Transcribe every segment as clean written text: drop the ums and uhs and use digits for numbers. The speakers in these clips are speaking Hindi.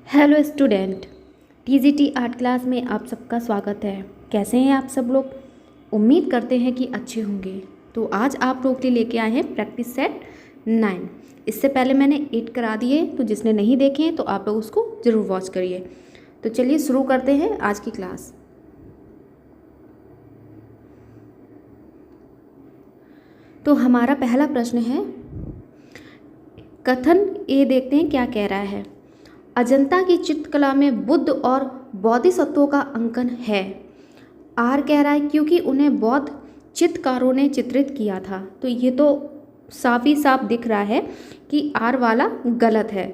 Hello student, TGT art class में आप सबका स्वागत है। कैसे हैं आप सब लोग? उम्मीद करते हैं कि अच्छे होंगे। तो आज आप लोग के लिए लेके आए हैं प्रैक्टिस सेट 9। इससे पहले मैंने 8 करा दिए, तो जिसने नहीं देखे हैं तो आप लोग उसको ज़रूर वॉच करिए। तो चलिए शुरू करते हैं आज की क्लास। तो हमारा पहला प्रश्न है, कथन ए देखते हैं क्या कह रहा है। अजंता की चित्रकला में बुद्ध और बोधिसत्वों का अंकन है। आर कह रहा है क्योंकि उन्हें बौद्ध चित्रकारों ने चित्रित किया था। तो ये तो साफ ही साफ दिख रहा है कि आर वाला गलत है,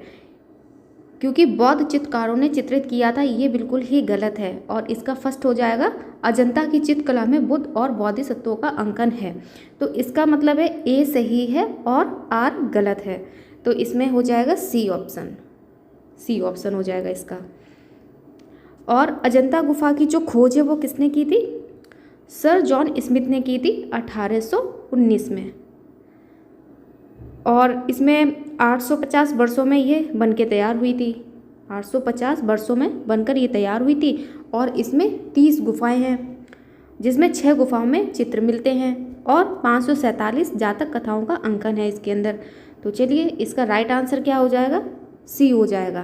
क्योंकि बौद्ध चित्रकारों ने चित्रित किया था, ये बिल्कुल ही गलत है। और इसका फर्स्ट हो जाएगा, अजंता की चित्रकला में बुद्ध और बोधिसत्वों का अंकन है। तो इसका मतलब है ए सही है और आर गलत है। तो इसमें हो जाएगा सी ऑप्शन। सी ऑप्शन हो जाएगा इसका। और अजंता गुफा की जो खोज है वो किसने की थी? सर जॉन स्मिथ ने की थी 1819 में। और इसमें 850 वर्षों में ये बनके तैयार हुई थी। 850 वर्षों में बनकर ये तैयार हुई थी। और इसमें 30 गुफाएं हैं, जिसमें 6 गुफाओं में चित्र मिलते हैं और 547 जातक कथाओं का अंकन है इसके अंदर। तो चलिए, इसका राइट आंसर क्या हो जाएगा? सी हो जाएगा।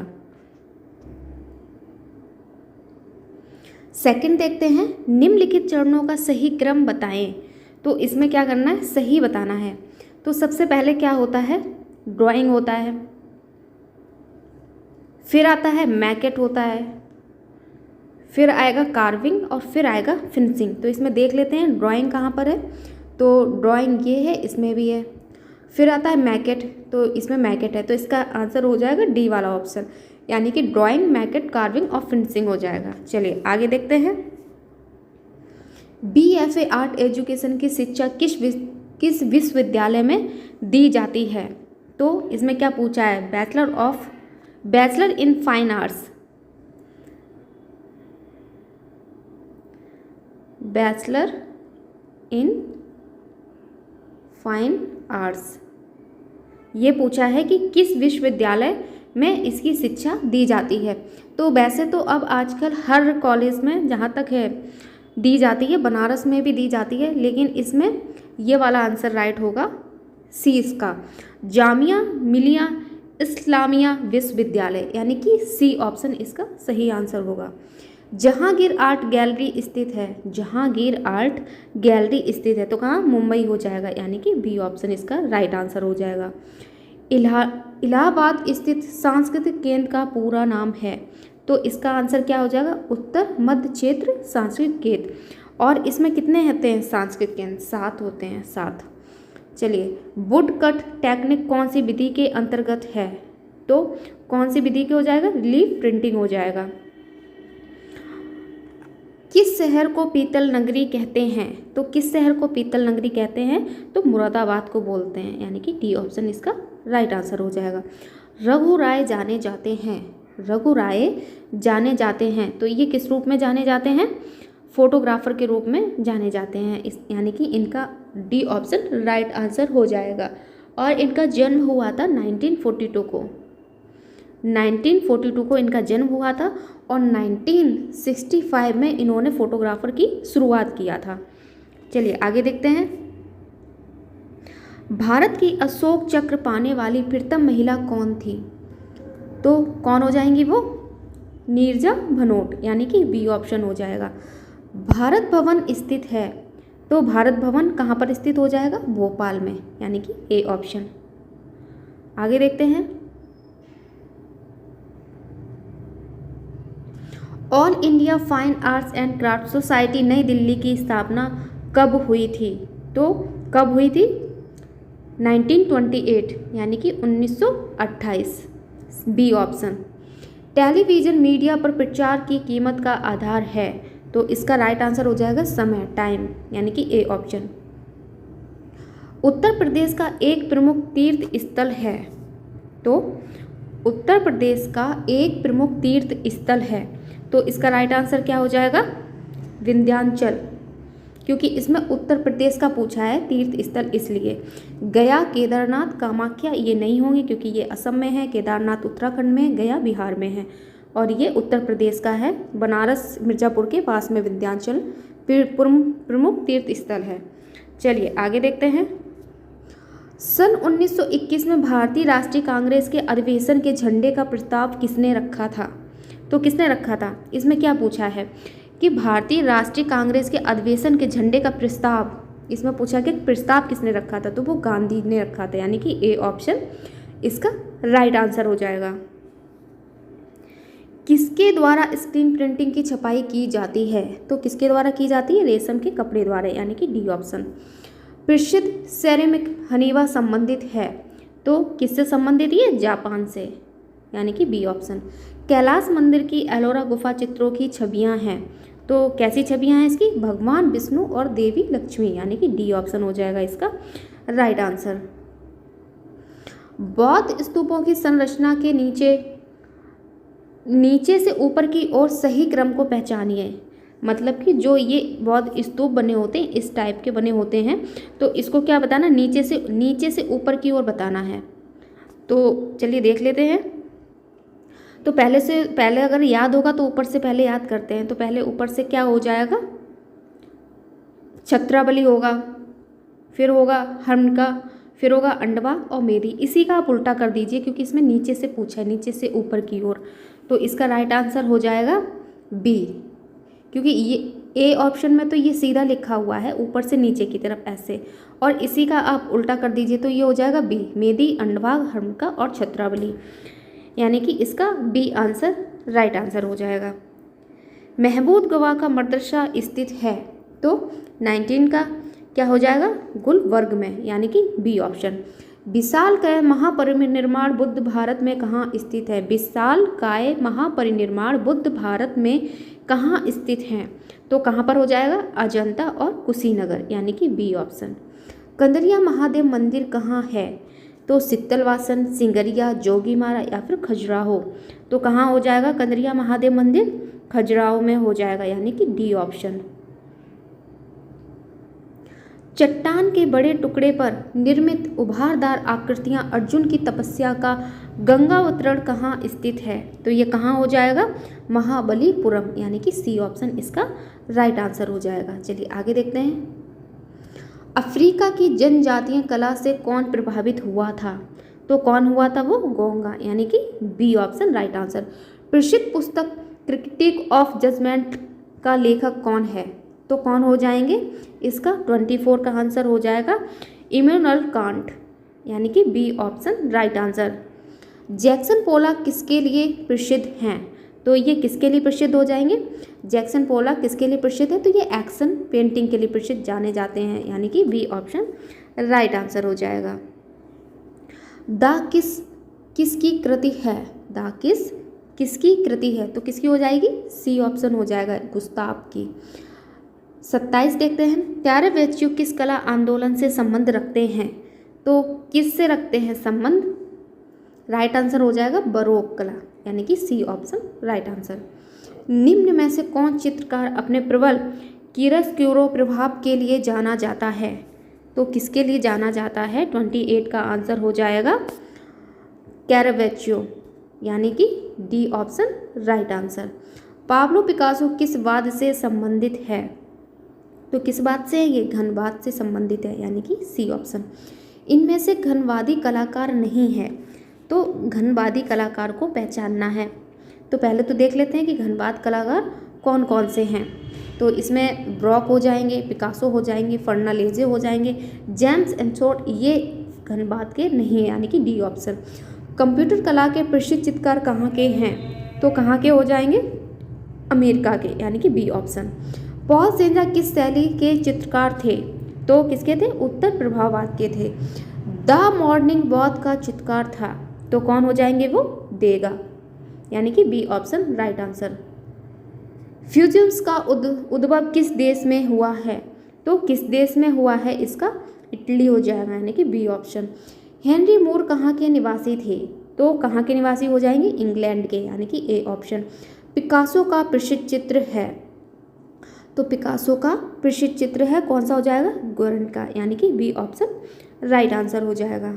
सेकंड देखते हैं, निम्नलिखित चरणों का सही क्रम बताएं। तो इसमें क्या करना है? सही बताना है। तो सबसे पहले क्या होता है? ड्राइंग होता है, फिर आता है मैकेट होता है, फिर आएगा कार्विंग और फिर आएगा फिनिशिंग। तो इसमें देख लेते हैं ड्राइंग कहाँ पर है। तो ड्राइंग ये है, इसमें भी है। फिर आता है मैकेट, तो इसमें मैकेट है। तो इसका आंसर हो जाएगा डी वाला ऑप्शन, यानी कि ड्राइंग, मैकेट, कार्विंग और फिनिशिंग हो जाएगा। चलिए आगे देखते हैं। BFA आर्ट एजुकेशन की शिक्षा किस विश्वविद्यालय में दी जाती है? तो इसमें क्या पूछा है? Bachelor in fine arts, bachelor in fine arts, ये पूछा है कि किस विश्वविद्यालय में इसकी शिक्षा दी जाती है। तो वैसे तो अब आजकल हर कॉलेज में जहाँ तक है दी जाती है, बनारस में भी दी जाती है, लेकिन इसमें ये वाला आंसर राइट होगा, सी इसका, जामिया मिलिया इस्लामिया विश्वविद्यालय, यानी कि सी ऑप्शन इसका सही आंसर होगा। जहांगीर आर्ट गैलरी स्थित है, जहांगीर आर्ट गैलरी स्थित है, तो कहाँ? मुंबई हो जाएगा, यानी कि बी ऑप्शन इसका राइट आंसर हो जाएगा। इलाहाबाद स्थित सांस्कृतिक केंद्र का पूरा नाम है। तो इसका आंसर क्या हो जाएगा? उत्तर मध्य क्षेत्र सांस्कृतिक केंद्र। और इसमें कितने होते हैं सांस्कृतिक केंद्र? 7 होते हैं, 7। चलिए, वुड कट टेक्निक कौन सी विधि के अंतर्गत है? तो कौन सी विधि के हो जाएगा? रिलीफ प्रिंटिंग हो जाएगा। किस शहर को पीतल नगरी कहते हैं? तो किस शहर को पीतल नगरी कहते हैं? तो मुरादाबाद को बोलते हैं, यानी कि डी ऑप्शन इसका राइट आंसर हो जाएगा। रघु राय जाने जाते हैं, रघु राय जाने जाते हैं, तो ये किस रूप में जाने जाते हैं? फोटोग्राफर के रूप में जाने जाते हैं, यानी कि इनका डी ऑप्शन राइट आंसर हो जाएगा। और इनका जन्म हुआ था 1942 को, 1942 को इनका जन्म हुआ था। और 1965 में इन्होंने फोटोग्राफर की शुरुआत किया था। चलिए आगे देखते हैं। भारत की अशोक चक्र पाने वाली प्रथम महिला कौन थी? तो कौन हो जाएंगी वो? नीरजा भनोट, यानी कि बी ऑप्शन हो जाएगा। भारत भवन स्थित है, तो भारत भवन कहाँ पर स्थित हो जाएगा? भोपाल में, यानी कि ए ऑप्शन। आगे देखते हैं। All India fine arts and craft society नई दिल्ली की स्थापना कब हुई थी? तो कब हुई थी? 1928, यानी कि 1928, बी ऑप्शन। टेलीविज़न मीडिया पर प्रचार की कीमत का आधार है, तो इसका राइट आंसर हो जाएगा समय, टाइम, यानी कि ए ऑप्शन। उत्तर प्रदेश का एक प्रमुख तीर्थ स्थल है, तो उत्तर प्रदेश का एक प्रमुख तीर्थ स्थल है, तो इसका राइट आंसर क्या हो जाएगा? विंध्याचल, क्योंकि इसमें उत्तर प्रदेश का पूछा है तीर्थ स्थल, इसलिए। गया, केदारनाथ, कामाख्या ये नहीं होंगे क्योंकि ये असम में है, केदारनाथ उत्तराखंड में, गया बिहार में है। और ये उत्तर प्रदेश का है। बनारस मिर्ज़ापुर के पास में विंध्याचल प्रमुख तीर्थ स्थल है। चलिए आगे देखते हैं। सन 1921 में भारतीय राष्ट्रीय कांग्रेस के अधिवेशन के झंडे का प्रस्ताव किसने रखा था? तो किसने रखा था? इसमें क्या पूछा है कि भारतीय राष्ट्रीय कांग्रेस के अधिवेशन के झंडे का प्रस्ताव, इसमें पूछा कि प्रस्ताव किसने रखा था, तो वो गांधी ने रखा था, यानी कि ए ऑप्शन इसका राइट आंसर हो जाएगा। किसके द्वारा स्क्रीन प्रिंटिंग की छपाई की जाती है? तो किसके द्वारा की जाती है? रेशम के कपड़े द्वारा, यानी कि डी ऑप्शन। प्रसिद्ध सेरेमिक हनीवा संबंधित है, तो किससे संबंधित? ये जापान से, यानी कि बी ऑप्शन। कैलाश मंदिर की एलोरा गुफा चित्रों की छवियां हैं, तो कैसी छवियां हैं इसकी? भगवान विष्णु और देवी लक्ष्मी, यानी कि डी ऑप्शन हो जाएगा इसका राइट आंसर। बौद्ध स्तूपों की संरचना के नीचे से ऊपर की ओर सही क्रम को पहचानिए। मतलब कि जो ये बौद्ध स्तूप बने होते हैं इस टाइप के बने होते हैं, तो इसको क्या बताना? नीचे से ऊपर की ओर बताना है। तो चलिए देख लेते हैं। तो पहले अगर याद होगा तो ऊपर से पहले याद करते हैं। तो पहले ऊपर से क्या हो जाएगा? छत्राबली होगा, फिर होगा हर्मका, फिर होगा अंडवा और मेदी। इसी का आप उल्टा कर दीजिए क्योंकि इसमें नीचे से पूछा है, नीचे से ऊपर की ओर। तो इसका राइट आंसर हो जाएगा बी, क्योंकि ये ए ऑप्शन में तो ये सीधा लिखा हुआ है ऊपर से नीचे की तरफ ऐसे, और इसी का आप उल्टा कर दीजिए तो ये हो जाएगा बी, मेदी, अंडवा, हर्मका और छत्रावली, यानी कि इसका बी आंसर राइट आंसर हो जाएगा। महमूदगढ़ का मदरसा स्थित है, तो 19 का क्या हो जाएगा? गुलबर्ग में, यानी कि बी ऑप्शन। विशालकाय महापरिनिर्वाण बुद्ध भारत में कहाँ स्थित है? विशालकाय महापरिनिर्वाण बुद्ध भारत में कहाँ स्थित हैं? तो कहाँ पर हो जाएगा? अजंता और कुशीनगर, यानी कि बी ऑप्शन। कंदरिया महादेव मंदिर कहाँ है? तो शीतलवासन, सिंगरिया, जोगीमारा या फिर खजुराहो। तो कहाँ हो जाएगा कंदरिया महादेव मंदिर? खजुराहो में हो जाएगा, यानी कि डी ऑप्शन। चट्टान के बड़े टुकड़े पर निर्मित उभारदार आकृतियां अर्जुन की तपस्या का गंगावतरण कहाँ स्थित है? तो ये कहाँ हो जाएगा? महाबलीपुरम, यानी कि सी ऑप्शन इसका राइट आंसर हो जाएगा। चलिए आगे देखते हैं। अफ्रीका की जनजातीय कला से कौन प्रभावित हुआ था? तो कौन हुआ था? वो गोंगा, यानी कि बी ऑप्शन राइट आंसर। प्रसिद्ध पुस्तक क्रिटिक ऑफ जजमेंट का लेखक कौन है? तो कौन हो जाएंगे? इसका 24 का आंसर हो जाएगा इमैनुअल कांट, यानी कि B option right answer. Jackson Pollock किसके लिए प्रसिद्ध हैं? तो ये किसके लिए प्रसिद्ध हो जाएंगे? जैक्सन पोलॉक किसके लिए प्रसिद्ध है? तो ये एक्शन पेंटिंग के लिए प्रसिद्ध जाने जाते हैं, यानी कि बी ऑप्शन राइट आंसर हो जाएगा। द किस किसकी कृति है? द किस किसकी कृति है? तो किसकी हो जाएगी? सी ऑप्शन हो जाएगा गुस्ताव की। 27 देखते हैं। कैरावेच्चो किस कला आंदोलन से संबंध रखते हैं? तो किस से रखते हैं संबंध? राइट आंसर हो जाएगा बरोक कला, यानी कि सी ऑप्शन राइट आंसर। निम्न में से कौन चित्रकार अपने प्रबल किरस्क्यूरो प्रभाव के लिए जाना जाता है? तो किसके लिए जाना जाता है? 28 का आंसर हो जाएगा कैरावेच्चो, यानी कि D option right answer. Pablo Picasso किस वाद से संबंधित है? तो किस बात से है? ये घनवाद से संबंधित है, यानी कि सी ऑप्शन। इनमें से घनवादी कलाकार नहीं है, तो घनवादी कलाकार को पहचानना है। तो पहले तो देख लेते हैं कि घनवाद कलाकार कौन कौन से हैं। तो इसमें ब्रॉक हो जाएंगे, पिकासो हो जाएंगे, फर्नांडीज हो जाएंगे, जेम्स एंचोट ये घनवाद के नहीं है, यानी कि डी ऑप्शन। कंप्यूटर कला के प्रसिद्ध चित्रकार कहाँ के हैं? तो कहाँ के हो जाएंगे? अमेरिका के, यानी कि बी ऑप्शन। पॉल सेंजा किस शैली के चित्रकार थे? तो किसके थे? उत्तर प्रभाववाद के थे। द मॉर्निंग बौद्ध का चित्रकार था, तो कौन हो जाएंगे वो? देगा, यानी कि बी ऑप्शन राइट आंसर। फ्यूजियम्स का उद्भव किस देश में हुआ है? तो किस देश में हुआ है? इसका इटली हो जाएगा, यानी कि बी ऑप्शन। हेनरी मूर कहाँ के निवासी थे? तो कहाँ के निवासी हो जाएंगे? इंग्लैंड के, यानी कि ए ऑप्शन। पिकासो का प्रसिद्ध चित्र है, तो पिकासो का प्रसिद्ध चित्र है कौन सा हो जाएगा? गुर्नका, यानी कि बी ऑप्शन राइट आंसर हो जाएगा।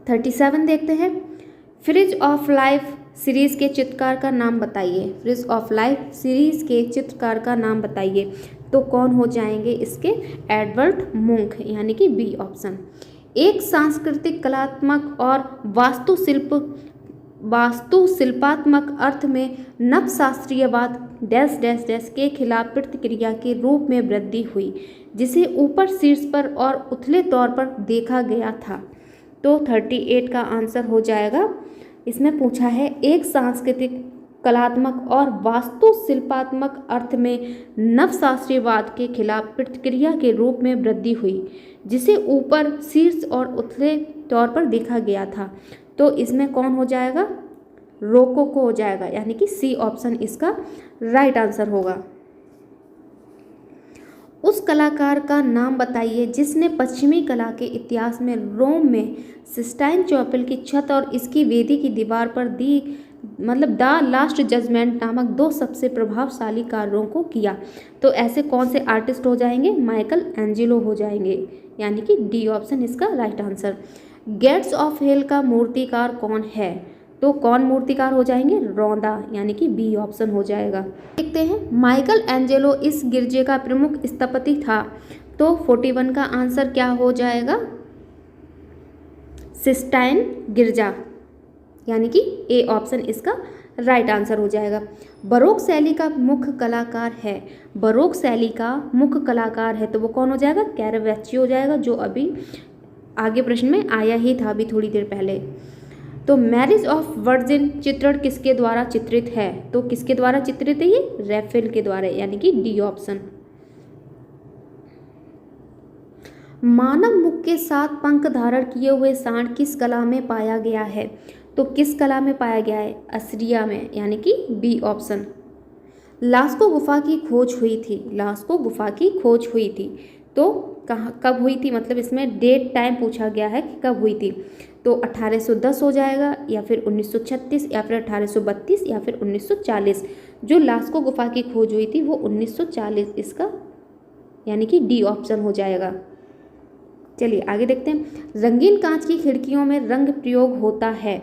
37 देखते हैं। फ्रिज ऑफ लाइफ सीरीज के चित्रकार का नाम बताइए। फ्रिज ऑफ लाइफ सीरीज के चित्रकार का नाम बताइए। तो कौन हो जाएंगे इसके? एडवर्ड मुंक, यानी कि बी ऑप्शन। एक सांस्कृतिक, कलात्मक और वास्तुशिल्पात्मक अर्थ में नवशास्त्रीयवाद डैश डैश डैश के खिलाफ प्रतिक्रिया के रूप में वृद्धि हुई, जिसे ऊपर शीर्ष पर और उथले तौर पर देखा गया था। तो 38 का आंसर हो जाएगा। इसमें पूछा है एक सांस्कृतिक, कलात्मक और वास्तुशिल्पात्मक अर्थ में नवशास्त्रीयवाद के खिलाफ प्रतिक्रिया के रूप में वृद्धि हुई, जिसे ऊपर शीर्ष और उथले तौर पर देखा गया था। तो इसमें कौन हो जाएगा? रोकोको हो जाएगा, यानी कि सी ऑप्शन इसका राइट आंसर होगा। उस कलाकार का नाम बताइए जिसने पश्चिमी कला के इतिहास में रोम में सिस्टाइन चैपल की छत और इसकी वेदी की दीवार पर द लास्ट जजमेंट नामक 2 सबसे प्रभावशाली कार्यों को किया। तो ऐसे कौन से आर्टिस्ट हो जाएंगे? माइकल एंजेलो हो जाएंगे, यानी कि डी ऑप्शन इसका right answer. Gates of hell का मूर्तिकार कौन है? तो कौन मूर्तिकार हो जाएंगे? रौंदा, यानी कि बी ऑप्शन हो जाएगा। देखते हैं, माइकल एंजेलो इस गिरजे का प्रमुख स्थपति था। तो 41 का आंसर क्या हो जाएगा? सिस्टाइन गिरजा, यानी कि ए ऑप्शन इसका राइट आंसर हो जाएगा। बरोक शैली का मुख्य कलाकार है। बरोक शैली का मुख्य कलाकार है, तो वो कौन हो जाएगा? कैरावेच्चियो हो जाएगा, जो अभी आगे प्रश्न में आया ही था अभी थोड़ी देर पहले। तो मैरिज ऑफ वर्जिन चित्रण किसके द्वारा चित्रित है? तो किसके द्वारा चित्रित है ये? रैफेल के द्वारा, यानी कि डी ऑप्शन। मानव मुख के साथ पंख धारण किए हुए सांड किस कला में पाया गया है? तो किस कला में पाया गया है? असीरिया में, यानी कि बी ऑप्शन। लास्को गुफा की खोज हुई थी। लास्को गुफा की खोज हुई थी, तो कहाँ, कब हुई थी? मतलब इसमें डेट टाइम पूछा गया है कि कब हुई थी। तो 1810 हो जाएगा, या फिर 1936, या फिर 1832, या फिर 1940। जो लास्को गुफा की खोज हुई थी वो 1940 इसका, यानी कि डी ऑप्शन हो जाएगा। चलिए आगे देखते हैं। रंगीन कांच की खिड़कियों में रंग प्रयोग होता है,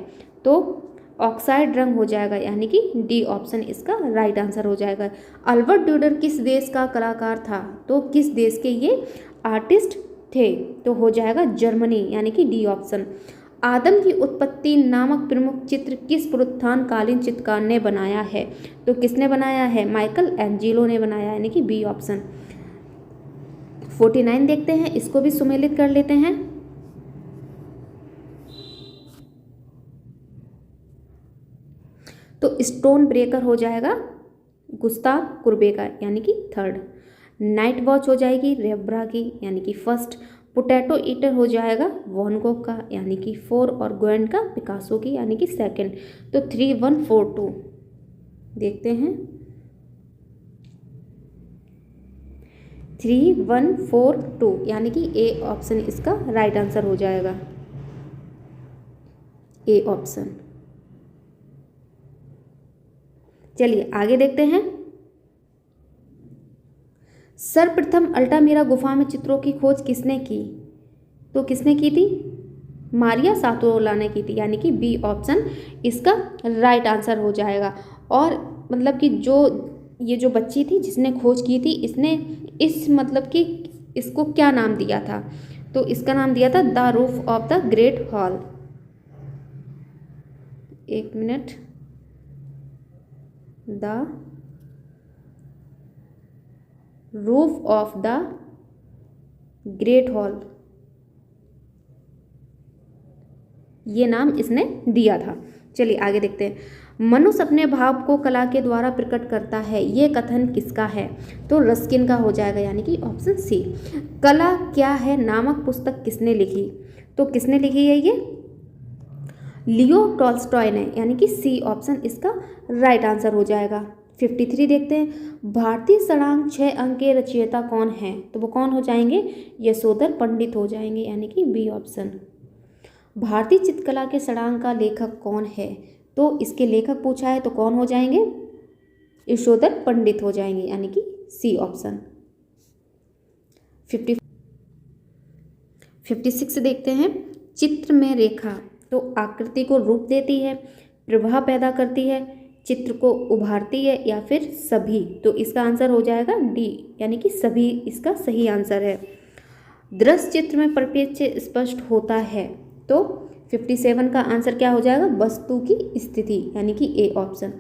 तो ऑक्साइड रंग हो जाएगा, यानी कि डी ऑप्शन इसका राइट आंसर हो जाएगा। अल्बर्ट ड्यूडर किस देश का कलाकार था? तो किस देश के ये आर्टिस्ट थे? तो हो जाएगा जर्मनी, यानी कि डी ऑप्शन। आदम की उत्पत्ति नामक प्रमुख चित्र किस पुनरुत्थानकालीन चित्रकार ने बनाया है? तो किसने बनाया है? माइकल एंजेलो ने बनाया, यानी कि बी ऑप्शन। 49 देखते हैं, इसको भी सुमेलित कर लेते हैं। तो स्टोन ब्रेकर हो जाएगा गुस्ताव कुर्बे का, यानी कि थर्ड। नाइट वॉच हो जाएगी रेब्रा की, यानी कि फर्स्ट। पोटैटो ईटर हो जाएगा वॉन गोग का, यानी कि 4, और गोएन का पिकासो की, यानी कि सेकंड। तो 3142 देखते हैं। 3142, यानी कि ए ऑप्शन इसका राइट आंसर हो जाएगा, ए ऑप्शन। चलिए आगे देखते हैं। सर्वप्रथम अल्टामिरा गुफा में चित्रों की खोज किसने की? तो किसने की थी? मारिया सातोला ने की थी, यानी कि बी ऑप्शन इसका राइट आंसर हो जाएगा। और मतलब कि ये जो बच्ची थी जिसने खोज की थी, इसने इस मतलब कि इसको क्या नाम दिया था? तो इसका नाम दिया था the roof of the great hall. एक minute, the roof of the great hall, ये नाम इसने दिया था। चलिए आगे देखते हैं। मनुष्य अपने भाव को कला के द्वारा प्रकट करता है, ये कथन किसका है? तो रस्किन का हो जाएगा, यानी कि ऑप्शन सी। कला क्या है नामक पुस्तक किसने लिखी? तो किसने लिखी है ये? लियो टॉल्स्टॉय ने, यानी कि सी ऑप्शन इसका राइट आंसर हो जाएगा। 53 देखते हैं। भारतीय षडांग 6 अंक के रचयिता कौन है? तो वो कौन हो जाएंगे? यशोधर पंडित हो जाएंगे, यानी कि बी ऑप्शन। भारतीय चित्रकला के षडांग का लेखक कौन है? तो इसके लेखक पूछा है, तो कौन हो जाएंगे? यशोधर पंडित हो जाएंगे, यानी कि सी ऑप्शन। 56 देखते हैं। चित्र में रेखा तो आकृति को रूप देती है, प्रभाव पैदा करती है, चित्र को उभारती है, या फिर सभी। तो इसका आंसर हो जाएगा डी, यानी कि सभी इसका सही आंसर है। दृश्य चित्र में परिप्रेक्ष्य स्पष्ट होता है, तो 57 का आंसर क्या हो जाएगा? वस्तु की स्थिति, यानी कि ए ऑप्शन।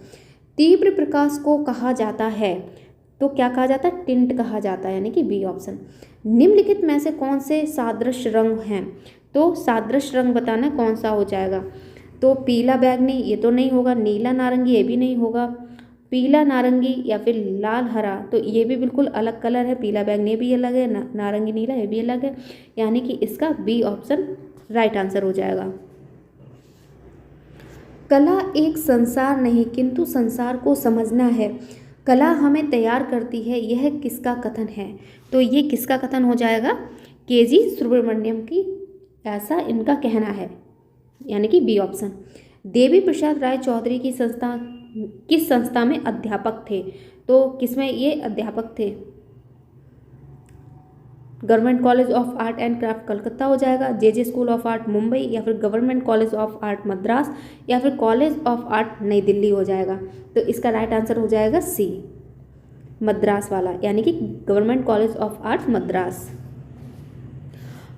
तीव्र प्रकाश को कहा जाता है, तो क्या कहा जाता है? टिंट कहा जाता है, यानी कि बी ऑप्शन। निम्नलिखित में से कौन से सादृश्य रंग हैं? तो सादृश्य रंग बताना कौन सा हो जाएगा? तो पीला बैगनी ये तो नहीं होगा, नीला नारंगी ये भी नहीं होगा, पीला नारंगी या फिर लाल हरा तो ये भी बिल्कुल अलग कलर है, पीला बैगनी भी अलग है, नारंगी नीला ये भी अलग है, यानी कि इसका बी ऑप्शन राइट आंसर हो जाएगा। कला एक संसार नहीं किंतु संसार को समझना है, कला हमें तैयार करती है, यह किसका कथन है? तो ये किसका कथन हो जाएगा? के.जी. सुब्रमण्यम की, ऐसा इनका कहना है, यानी कि बी ऑप्शन। देवी प्रसाद राय चौधरी की संस्था किस संस्था में अध्यापक थे? तो किसमें ये अध्यापक थे? Government college of art and craft Calcutta हो जाएगा, जे स्कूल ऑफ आर्ट मुंबई, या फिर government college of art Madras, या फिर कॉलेज ऑफ आर्ट नई दिल्ली हो जाएगा। तो इसका राइट आंसर हो जाएगा सी, मद्रास वाला, यानी कि government college of art Madras.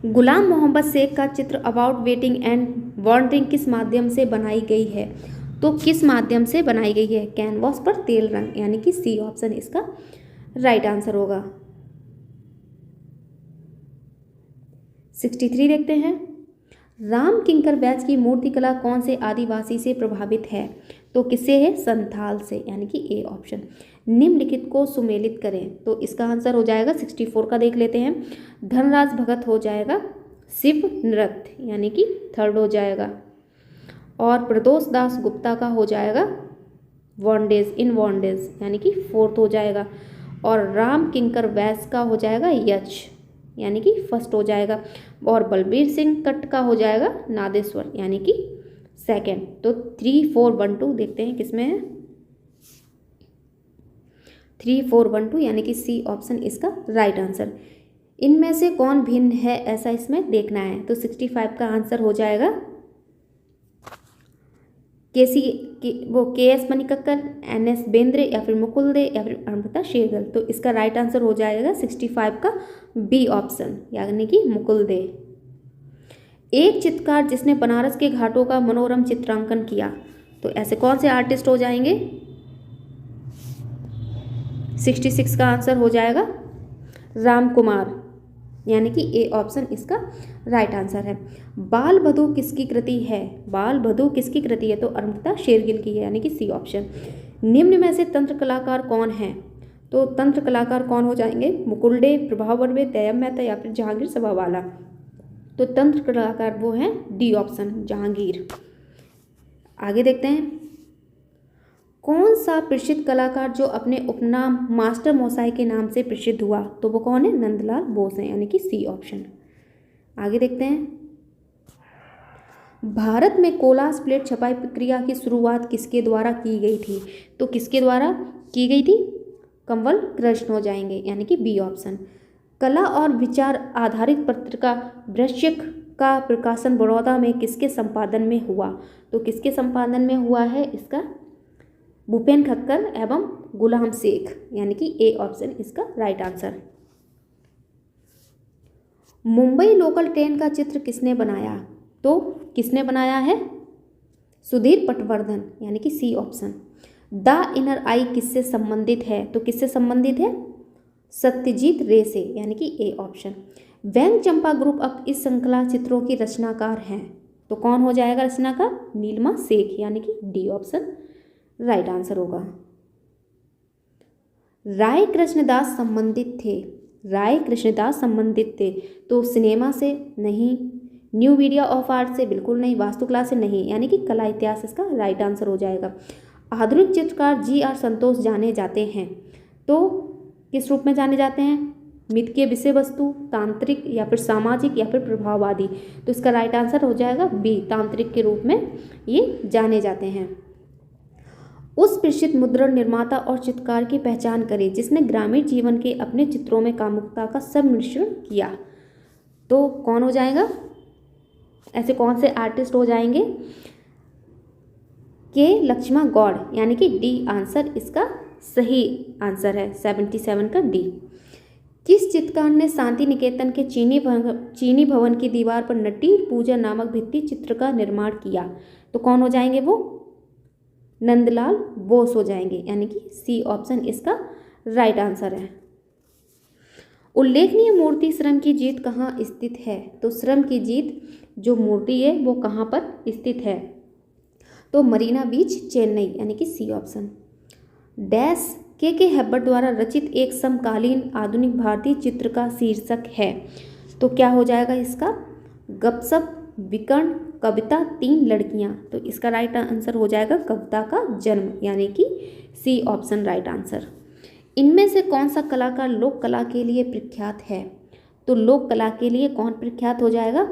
Gulam Mohammed Sheikh का चित्र अबाउट वेटिंग एंड वॉन्डरिंग किस माध्यम से बनाई गई है? तो किस माध्यम से बनाई गई है? कैनवास पर तेल रंग, यानी कि सी ऑप्शन इसका राइट आंसर होगा। 63 देखते हैं। राम किंकर बैच की मूर्तिकला कौन से आदिवासी से प्रभावित है? तो किससे है? संथाल से, यानी कि ए ऑप्शन। निम्नलिखित को सुमेलित करें, तो इसका आंसर हो जाएगा 64 का देख लेते हैं। धनराज भगत हो जाएगा शिव नृत्य, यानी कि थर्ड हो जाएगा। और प्रदोष दास गुप्ता का हो जाएगा वॉन्डेज इन वॉन्डेज, यानी कि फोर्थ हो जाएगा। और राम किंकर बैच का हो जाएगा यक्ष, यानी कि फर्स्ट हो जाएगा। और बलबीर सिंह कट का हो जाएगा नादेश्वर, यानी कि सेकंड। तो 3 4 1 2 देखते हैं किसमें है। 3 4 1 2 यानी कि सी ऑप्शन इसका राइट आंसर। इनमें से कौन भिन्न है ऐसा इसमें देखना है, तो 65 का आंसर हो जाएगा के.एस. मणिकक्कर, एन.एस. बेंद्रे, या फिर मुकुल दे, या फिर अमृता शेरगिल। तो इसका राइट आंसर हो जाएगा 65 का बी ऑप्शन, यानी कि मुकुल दे। एक चित्रकार जिसने बनारस के घाटों का मनोरम चित्रांकन किया, तो ऐसे कौन से आर्टिस्ट हो जाएंगे? 66 का आंसर हो जाएगा राम कुमार, यानी कि ए ऑप्शन इसका राइट आंसर है। बाल बधू किसकी कृति है? बाल बधू किसकी कृति है? तो अमृता शेरगिल की है, यानी कि सी ऑप्शन। निम्न में से तंत्र कलाकार कौन है? तो तंत्र कलाकार कौन हो जाएंगे? मुकुल डे, प्रभाव बर्वे, दयाम मेहता, या फिर जहांगीर सभावाला। तो तंत्र कलाकार वो हैं डी ऑप्शन, जहांगीर। आगे देखते हैं। कौन सा प्रसिद्ध कलाकार जो अपने उपनाम मास्टर मोसाई के नाम से प्रसिद्ध हुआ? तो वो कौन है? नंदलाल बोस है, यानी कि सी ऑप्शन। आगे देखते हैं। भारत में कोलास प्लेट छपाई प्रक्रिया की शुरुआत किसके द्वारा की गई थी? तो किसके द्वारा की गई थी? कंवल कृष्ण हो जाएंगे, यानी कि बी ऑप्शन। कला और विचार आधारित पत्रिका वृश्चिक का प्रकाशन बड़ौदा में किसके संपादन में हुआ? तो किसके संपादन में हुआ है इसका? भूपेन खक्कर एवं गुलाम शेख, यानी कि ए ऑप्शन इसका right answer. Mumbai local train का चित्र किसने बनाया? तो किसने बनाया है? सुधीर पटवर्धन, यानी कि सी ऑप्शन। द इनर आई किससे संबंधित है? तो किससे संबंधित है? सत्यजीत रे से, यानी कि ए ऑप्शन। व्यंग चंपा ग्रुप अब इस श्रृंखला चित्रों की रचनाकार हैं, तो कौन हो जाएगा रचनाकार? नीलिमा शेख, यानी कि डी ऑप्शन राइट आंसर होगा। राय कृष्णदास संबंधित थे, राय कृष्णदास संबंधित थे, तो सिनेमा से नहीं, न्यू मीडिया ऑफ आर्ट से बिल्कुल नहीं, वास्तुकला से नहीं, यानी कि कला इतिहास इसका राइट आंसर हो जाएगा। आधुनिक चित्रकार जी.आर. संतोष जाने जाते हैं, तो किस रूप में जाने जाते हैं? मिथ के विषय वस्तु, तांत्रिक, या फिर सामाजिक, या फिर प्रभाववादी। तो इसका राइट आंसर हो जाएगा बी, तांत्रिक के रूप में ये जाने जाते हैं। उस प्रसिद्ध मुद्रण निर्माता और चित्रकार की पहचान करें जिसने ग्रामीण जीवन के अपने चित्रों में कामुकता का सम्मिश्रण किया, तो कौन हो जाएगा? ऐसे कौन से आर्टिस्ट हो जाएंगे? के लक्ष्मा गौड़, यानी कि डी आंसर इसका सही आंसर है 77 का डी। किस चित्रकार ने शांति निकेतन के चीनी भवन की दीवार पर नटी पूजा नामक भित्ति चित्र का निर्माण किया? तो कौन हो जाएंगे वो? नंदलाल बोस हो जाएंगे, यानी कि सी ऑप्शन इसका राइट आंसर है। उल्लेखनीय मूर्ति श्रम की जीत कहाँ स्थित है? तो श्रम की जीत जो मूर्ति है वो कहाँ पर स्थित है? तो मरीना बीच, चेन्नई, यानी कि सी ऑप्शन। डैश के हेब्बर द्वारा रचित एक समकालीन आधुनिक भारतीय चित्र का शीर्षक है? तो क्या हो जाएगा इसका? गपशप, विकर्ण, कविता, तीन लड़कियां। तो इसका राइट आंसर हो जाएगा कविता का जन्म, यानी कि सी ऑप्शन राइट आंसर। इनमें से कौन सा कलाकार लोक कला के लिए प्रख्यात है? तो लोक कला के लिए कौन प्रख्यात हो जाएगा?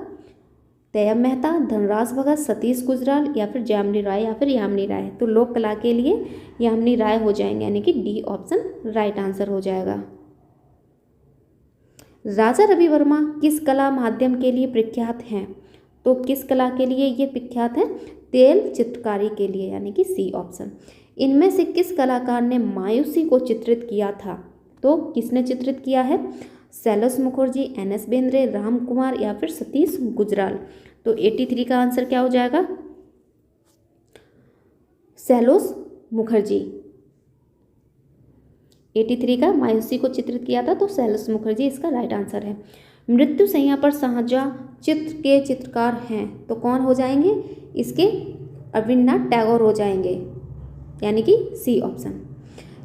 तैयब मेहता, धनराज भगत, सतीश गुजराल या फिर जामिनी राय या फिर यामिनी राय। तो लोक कला के लिए यामिनी राय हो जाएंगे, यानी कि डी ऑप्शन राइट आंसर हो जाएगा। राजा रवि वर्मा किस कला माध्यम के लिए प्रख्यात हैं? तो किस कला के लिए ये प्रख्यात है? तेल चित्रकारी के लिए, यानी कि सी ऑप्शन। इनमें से किस कलाकार ने मायूसी को चित्रित किया था? तो किसने चित्रित किया है? शैलेश मुखर्जी, एन.एस. बेंद्रे, राम कुमार या फिर सतीश गुजराल। तो 83 का आंसर क्या हो जाएगा? शैलेश मुखर्जी। 83 का मायूसी को चित्रित किया था तो शैलेश मुखर्जी इसका राइट आंसर है। मृत्यु शैया पर शाहजहां चित्र के चित्रकार हैं? तो कौन हो जाएंगे इसके? रविन्द्रनाथ टैगोर हो जाएंगे, यानी कि सी ऑप्शन।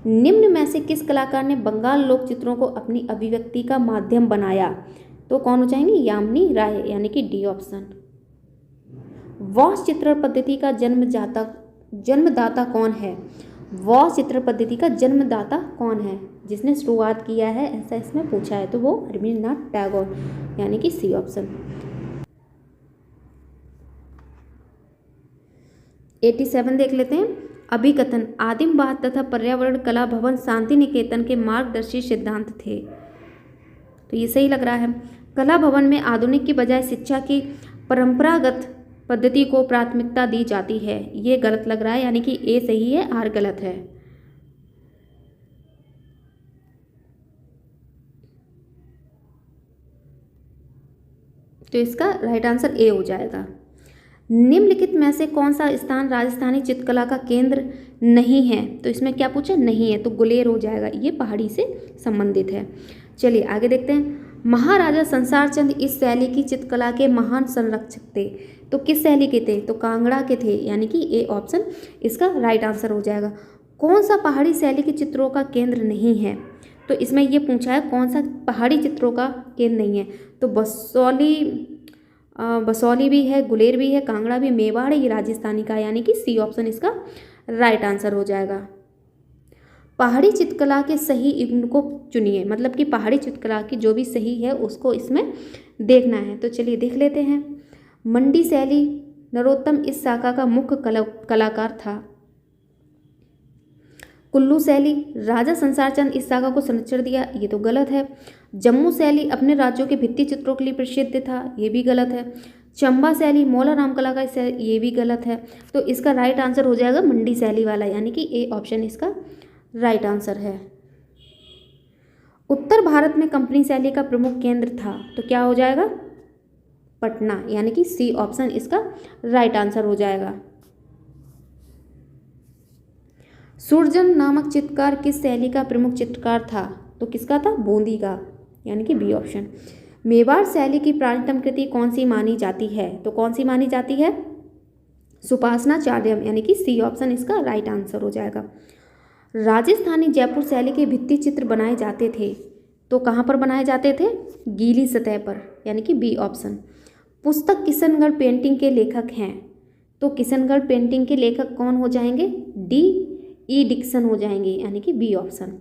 निम्न में से किस कलाकार ने बंगाल लोक चित्रों को अपनी अभिव्यक्ति का माध्यम बनाया? तो कौन हो जाएंगे? यामिनी राय, यानी कि डी ऑप्शन। वॉश चित्रण पद्धति का जन्मदाता कौन है? वॉश चित्र पद्धति का जन्मदाता कौन है? जिसने शुरुआत किया है ऐसा इसमें पूछा है, तो वो रविन्द्रनाथ टैगोर, यानी कि सी ऑप्शन। 87 देख लेते हैं। अभिकथन आदिमवाद तथा पर्यावरण कला भवन शांति निकेतन के मार्गदर्शी सिद्धांत थे? तो ये सही लग रहा है। कला भवन में आधुनिक की बजाय शिक्षा की परंपरागत पद्धति को प्राथमिकता दी जाती है, ये गलत लग रहा है, यानी कि ए सही है, आर गलत है। तो इसका राइट आंसर ए हो जाएगा। निम्नलिखित में से कौन सा स्थान राजस्थानी चित्रकला का केंद्र नहीं है? तो इसमें क्या पूछा? नहीं है, तो गुलेर हो जाएगा, ये पहाड़ी से संबंधित है। चलिए आगे देखते हैं। महाराजा संसार चंद इस शैली की चित्रकला के महान संरक्षक थे? तो किस शैली के थे? तो कांगड़ा के थे, यानी कि ए ऑप्शन इसका राइट आंसर हो जाएगा। कौन सा पहाड़ी शैली के चित्रों का केंद्र नहीं है? तो इसमें ये पूछा है कौन सा पहाड़ी चित्रों का केंद्र नहीं है। तो बसौली भी है, गुलेर भी है, कांगड़ा भी, मेवाड़ ये राजस्थानी का, यानी कि सी ऑप्शन इसका राइट आंसर हो जाएगा। पहाड़ी चित्रकला के सही युग्म को चुनिए, मतलब कि पहाड़ी चित्रकला की जो भी सही है उसको इसमें देखना है। तो चलिए देख लेते हैं। मंडी शैली नरोत्तम इस शाखा का मुख्य कलाकार था। कुल्लू शैली राजा संसार चंद इस शाखा को संरक्षण दिया, ये तो गलत है। जम्मू शैली अपने राज्यों के भित्ति चित्रों के लिए प्रसिद्ध था, ये भी गलत है। चंबा शैली मौला राम कला का, ये भी गलत है। तो इसका राइट आंसर हो जाएगा मंडी शैली वाला, यानी कि ए ऑप्शन इसका राइट आंसर है। उत्तर भारत में कंपनी शैली का प्रमुख केंद्र था, तो क्या हो जाएगा? पटना, यानी कि सी ऑप्शन इसका राइट आंसर हो जाएगा। सूरजन नामक चित्रकार किस शैली का प्रमुख चित्रकार था? तो किसका था? बूंदी का, यानी कि बी ऑप्शन। मेवाड़ शैली की प्राचीनतम कृति कौन सी मानी जाती है? तो कौन सी मानी जाती है? सुपासनाचार्यम, यानी कि सी ऑप्शन इसका राइट आंसर हो जाएगा। राजस्थानी जयपुर शैली के भित्ति चित्र बनाए जाते थे, तो कहाँ पर बनाए जाते थे? गीली सतह पर, यानी कि बी ऑप्शन। पुस्तक किशनगढ़ पेंटिंग के लेखक हैं, तो किशनगढ़ पेंटिंग के लेखक कौन हो जाएंगे? डी ई डिक्सन हो जाएंगे, यानी कि बी ऑप्शन।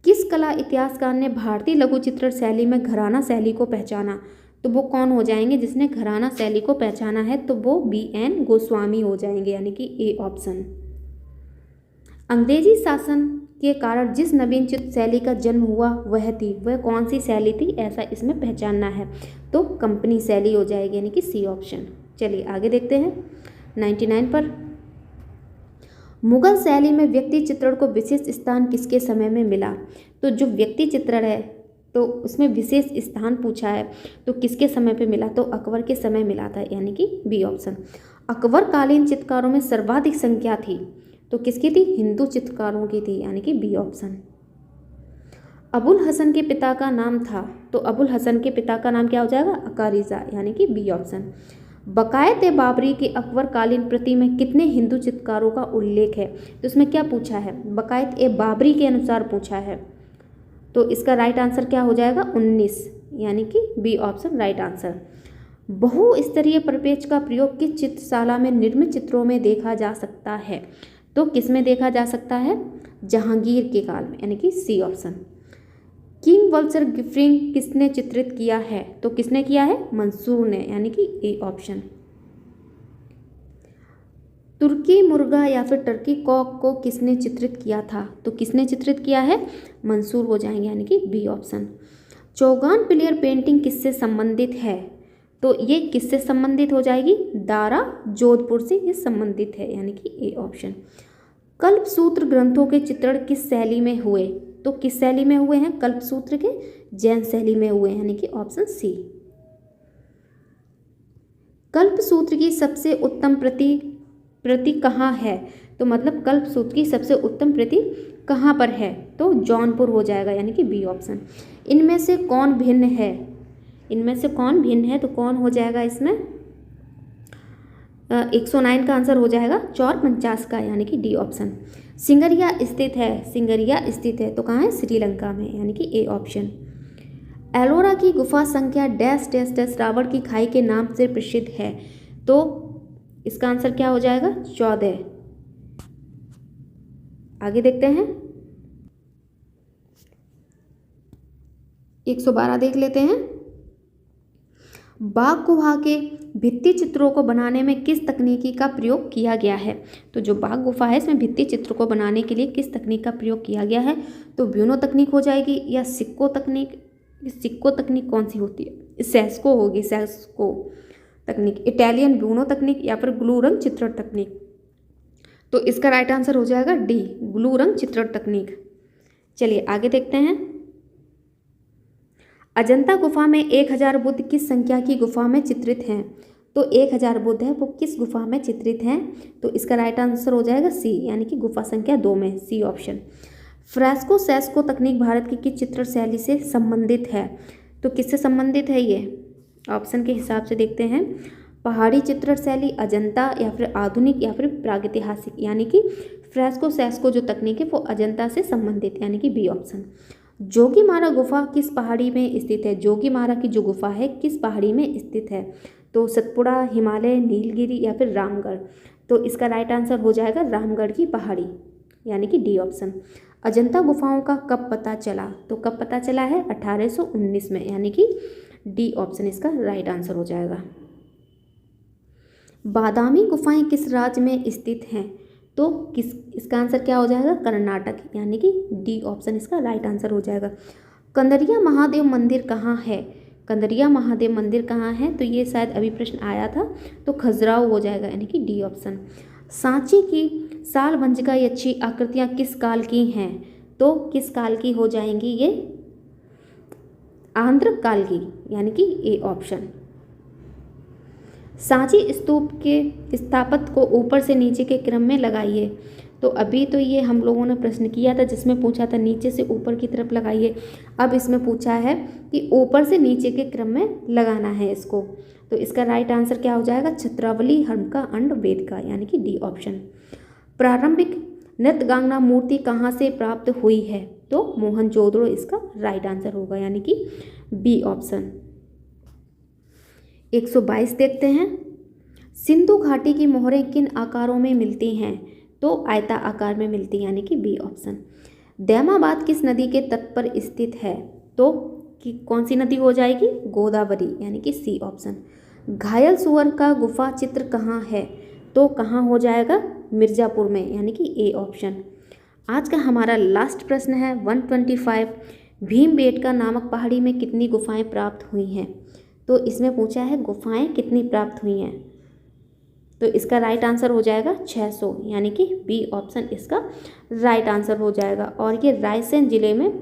किस कला इतिहासकार ने भारतीय लघु चित्रण शैली में घराना शैली को पहचाना? तो वो कौन हो जाएंगे जिसने घराना शैली को पहचाना है? तो वो B.N. गोस्वामी हो जाएंगे, यानी कि ए ऑप्शन। अंग्रेजी शासन के कारण जिस नवीन चित्र शैली का जन्म हुआ वह कौन सी शैली थी? ऐसा इसमें पहचानना है, तो कंपनी शैली हो जाएगी, यानी कि सी ऑप्शन। चलिए आगे देखते हैं 99 पर। मुगल शैली में व्यक्ति चित्रण को विशेष स्थान किसके समय में मिला? तो जो व्यक्ति चित्रण है तो उसमें विशेष स्थान पूछा है, तो किसके समय पे मिला? तो अकबर के समय मिला था, यानी कि बी ऑप्शन। अकबर कालीन चित्रकारों में सर्वाधिक संख्या थी, तो किसकी थी? हिंदू चित्रकारों की थी, यानी कि बी ऑप्शन। अबुल हसन के पिता का नाम था, तो अबुल हसन के पिता का नाम क्या हो जाएगा? अकारिजा, यानी कि बी ऑप्शन। बकायत बाबरी की अकबर कालीन प्रति में कितने हिंदू चित्रकारों का उल्लेख है? तो इसमें क्या पूछा है? बकायत बाबरी के अनुसार पूछा है, तो इसका राइट आंसर क्या हो जाएगा? 19, यानी कि बी ऑप्शन राइट आंसर। बहुस्तरीय प्रपेज का प्रयोग किस चित्रशाला में निर्मित चित्रों में देखा जा सकता है? तो किस में देखा जा सकता है? जहांगीर के काल में, यानी कि सी ऑप्शन। किंग वल्चर गिफ्रिंग किसने चित्रित किया है? तो किसने किया है? मंसूर ने, यानी कि ए ऑप्शन। तुर्की मुर्गा या फिर टर्की कॉक को किसने चित्रित किया था? तो किसने चित्रित किया है? मंसूर हो जाएंगे, यानी कि B option. Chaugan player painting किससे संबंधित है? तो ये किससे संबंधित हो जाएगी? दारा जोधपुर से ये संबंधित है, यानी कि ए ऑप्शन। कल्पसूत्र ग्रंथों के चित्रण किस शैली में हुए? तो किस शैली में हुए हैं कल्पसूत्र के? जैन शैली में हुए, यानी कि ऑप्शन सी। कल्पसूत्र की सबसे उत्तम प्रति कहाँ है? तो मतलब कल्पसूत्र की सबसे उत्तम प्रति कहाँ पर है? तो जौनपुर हो जाएगा, यानी कि बी ऑप्शन। इनमें से कौन भिन्न है? इनमें से कौन भिन्न है? तो कौन हो जाएगा इसमें? 109 का आंसर हो जाएगा चौर 50 का, यानी कि डी ऑप्शन। सिंगरिया स्थित है, तो कहाँ है? श्रीलंका में, यानी कि ए ऑप्शन। एलोरा की गुफा संख्या डैश डैश डैश रावण की खाई के नाम से प्रसिद्ध है, तो इसका आंसर क्या हो जाएगा? 14। आगे देखते हैं 112 देख लेते हैं। बाघ गुफा के भित्ति चित्रों को बनाने में किस तकनीकी का प्रयोग किया गया है? तो जो बाघ गुफा है इसमें भित्ति चित्र को बनाने के लिए किस तकनीक का प्रयोग किया गया है? तो ब्यूनो तकनीक हो जाएगी या सिक्को तकनीक? सिक्को तकनीक कौन सी होती है? सेस्को होगी, सेस्को तकनीक। इटालियन ब्यूनो तकनीक या फिर ग्लू रंग चित्रण तकनीक? तो इसका राइट आंसर हो जाएगा डी, ग्लू रंग चित्रण तकनीक। चलिए आगे देखते हैं। अजंता गुफा में 1000 बुद्ध किस संख्या की गुफा में चित्रित हैं? तो 1000 बुद्ध है वो किस गुफा में चित्रित हैं? तो इसका राइट आंसर हो जाएगा सी, यानी कि गुफा संख्या 2 में, सी ऑप्शन। फ्रेस्को सेस्को तकनीक भारत की किस चित्र शैली से संबंधित है? तो किससे संबंधित है ये? ऑप्शन के हिसाब से देखते हैं। पहाड़ी चित्रण शैली, अजंता, या फिर आधुनिक, या फिर प्रागैतिहासिक, यानी कि फ्रेस्को सेस्को जो तकनीक है वो अजंता से संबंधित, यानी कि बी ऑप्शन। जोगीमारा गुफा किस पहाड़ी में स्थित है? जोगीमारा की जो गुफा है किस पहाड़ी में स्थित है? तो सतपुड़ा, हिमालय, नीलगिरी, या फिर रामगढ़? तो इसका राइट आंसर हो जाएगा रामगढ़ की पहाड़ी, यानी कि डी ऑप्शन। अजंता गुफाओं का कब पता चला? तो कब पता चला है? 1819 में, यानी कि डी ऑप्शन इसका राइट आंसर हो जाएगा। बादामी गुफाएं किस राज्य में स्थित हैं? तो इसका आंसर क्या हो जाएगा? कर्नाटक, यानी कि डी ऑप्शन इसका राइट आंसर हो जाएगा। कंदरिया महादेव मंदिर कहाँ है? कंदरिया महादेव मंदिर कहाँ है? तो ये शायद अभी प्रश्न आया था, तो खजुराहो हो जाएगा, यानी कि डी ऑप्शन। सांची की सालभंजिका यक्षी आकृतियाँ किस काल की हैं? तो किस काल की हो जाएंगी ये? आंध्र काल की, यानी कि ए ऑप्शन। सांची स्तूप के स्थापत्य को ऊपर से नीचे के क्रम में लगाइए। तो अभी तो ये हम लोगों ने प्रश्न किया था जिसमें पूछा था नीचे से ऊपर की तरफ लगाइए। अब इसमें पूछा है कि ऊपर से नीचे के क्रम में लगाना है इसको। तो इसका राइट आंसर क्या हो जाएगा? छत्रावली, हड़का, अंड, वेदिका, यानी कि डी ऑप्शन। प्रारंभिक नृत्यगांगना मूर्ति कहाँ से प्राप्त हुई है? तो मोहनजोदड़ो इसका राइट आंसर होगा, यानी कि बी ऑप्शन। 122 देखते हैं। सिंधु घाटी की मोहरें किन आकारों में मिलती हैं? तो आयता आकार में मिलती हैं, यानी कि बी ऑप्शन। दैमाबाद किस नदी के तट पर स्थित है? तो कि कौन सी नदी हो जाएगी? गोदावरी, यानी कि सी ऑप्शन। घायल सुअर का गुफा चित्र कहाँ है? तो कहाँ हो जाएगा? मिर्ज़ापुर में, यानी कि ए ऑप्शन। आज का हमारा लास्ट प्रश्न है 125। भीमबेटका नामक पहाड़ी में कितनी गुफाएं प्राप्त हुई हैं? तो इसमें पूछा है गुफाएं कितनी प्राप्त हुई हैं। तो इसका राइट आंसर हो जाएगा 600, यानी कि बी ऑप्शन इसका राइट आंसर हो जाएगा। और ये रायसेन जिले में,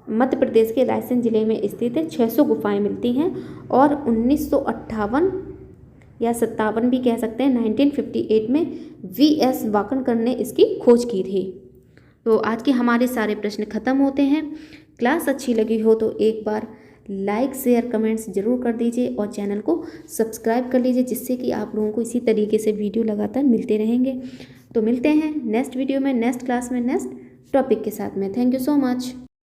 मध्य प्रदेश के रायसेन जिले में स्थित है। 600 गुफाएं मिलती हैं और 1958 या 57 भी कह सकते हैं, 1958 में V.S. वाकणकर ने इसकी खोज की थी। तो आज के हमारे सारे प्रश्न खत्म होते हैं। क्लास अच्छी लगी हो तो एक बार लाइक शेयर कमेंट्स जरूर कर दीजिए और चैनल को सब्सक्राइब कर लीजिए, जिससे कि आप लोगों को इसी तरीके से वीडियो लगातार मिलते रहेंगे। तो मिलते हैं नेक्स्ट वीडियो में, नेक्स्ट क्लास में, नेक्स्ट टॉपिक के साथ में। Thank you so much.